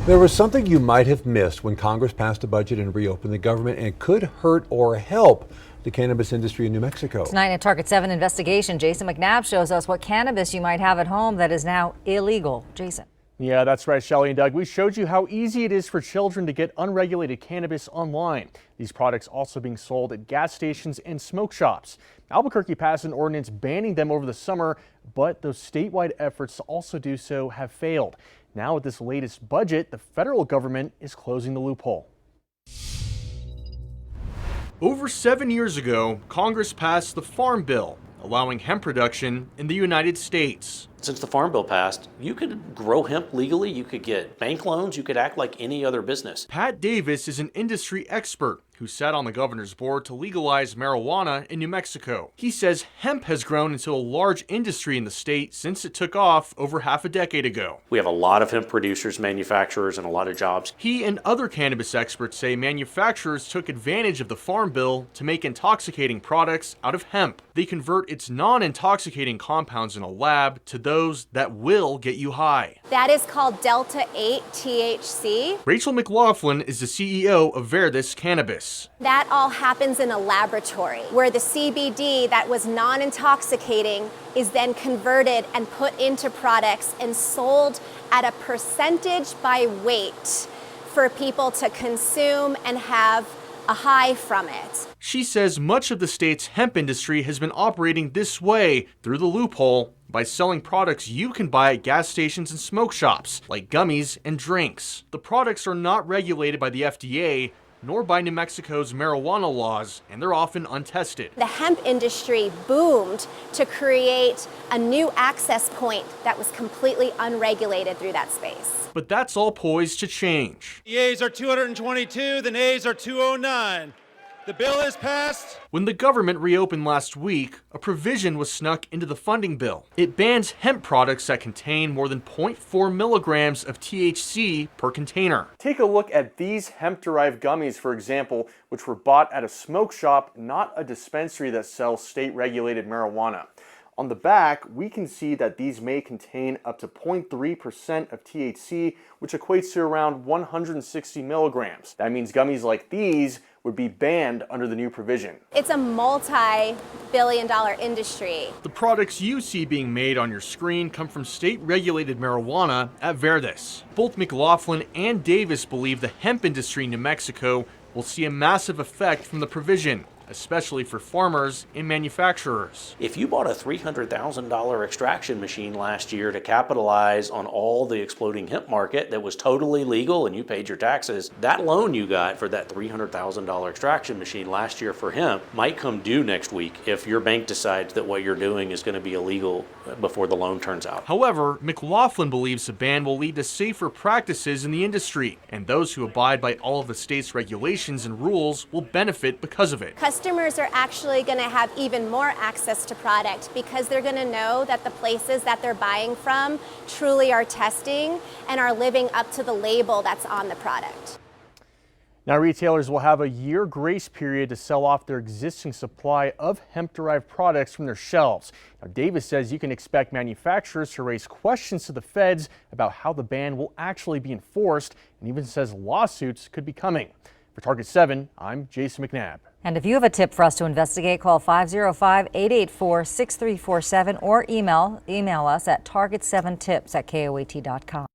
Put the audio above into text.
There was something you might have missed when Congress passed a budget and reopened the government, and it could hurt or help the cannabis industry in New Mexico. Tonight in Target 7 investigation, Jason McNabb shows us what cannabis you might have at home that is now illegal. Jason. Yeah, that's right, Shelley and Doug. We showed you how easy it is for children to get unregulated cannabis online. These products also being sold at gas stations and smoke shops. Albuquerque passed an ordinance banning them over the summer, but those statewide efforts to also do so have failed. Now with this latest budget, the federal government is closing the loophole. Over 7 years ago, Congress passed the Farm Bill, allowing hemp production in the United States. Since the Farm Bill passed, you could grow hemp legally, you could get bank loans, you could act like any other business. Pat Davis is an industry expert who sat on the governor's board to legalize marijuana in New Mexico. He says hemp has grown into a large industry in the state since it took off over half a decade ago. We have a lot of hemp producers, manufacturers, and a lot of jobs. He and other cannabis experts say manufacturers took advantage of the Farm Bill to make intoxicating products out of hemp. They convert its non-intoxicating compounds in a lab to those that will get you high. That is called Delta 8 THC. Rachel McLaughlin is the CEO of Verdis Cannabis. That all happens in a laboratory where the CBD that was non-intoxicating is then converted and put into products and sold at a percentage by weight for people to consume and have a high from it. She says much of the state's hemp industry has been operating this way through the loophole by selling products you can buy at gas stations and smoke shops, like gummies and drinks. The products are not regulated by the FDA, nor by New Mexico's marijuana laws, and they're often untested. The hemp industry boomed to create a new access point that was completely unregulated through that space. But that's all poised to change. The yeas are 222, the nays are 209. The bill is passed. When the government reopened last week, a provision was snuck into the funding bill. It bans hemp products that contain more than 0.4 milligrams of THC per container. Take a look at these hemp-derived gummies, for example, which were bought at a smoke shop, not a dispensary that sells state-regulated marijuana. On the back, we can see that these may contain up to 0.3% of THC, which equates to around 160 milligrams. That means gummies like these would be banned under the new provision. It's a multi-billion-dollar industry. The products you see being made on your screen come from state-regulated marijuana at Verdis. Both McLaughlin and Davis believe the hemp industry in New Mexico will see a massive effect from the provision, especially for farmers and manufacturers. If you bought a $300,000 extraction machine last year to capitalize on all the exploding hemp market that was totally legal and you paid your taxes, that loan you got for that $300,000 extraction machine last year for hemp might come due next week if your bank decides that what you're doing is going to be illegal before the loan turns out. However, McLaughlin believes the ban will lead to safer practices in the industry, and those who abide by all of the state's regulations and rules will benefit because of it. Customers are actually going to have even more access to product because they're going to know that the places that they're buying from truly are testing and are living up to the label that's on the product. Now, retailers will have a year grace period to sell off their existing supply of hemp-derived products from their shelves. Now, Davis says you can expect manufacturers to raise questions to the feds about how the ban will actually be enforced, and even says lawsuits could be coming. For Target 7, I'm Jason McNabb. And if you have a tip for us to investigate, call 505-884-6347 or email us at target7tips@koat.com.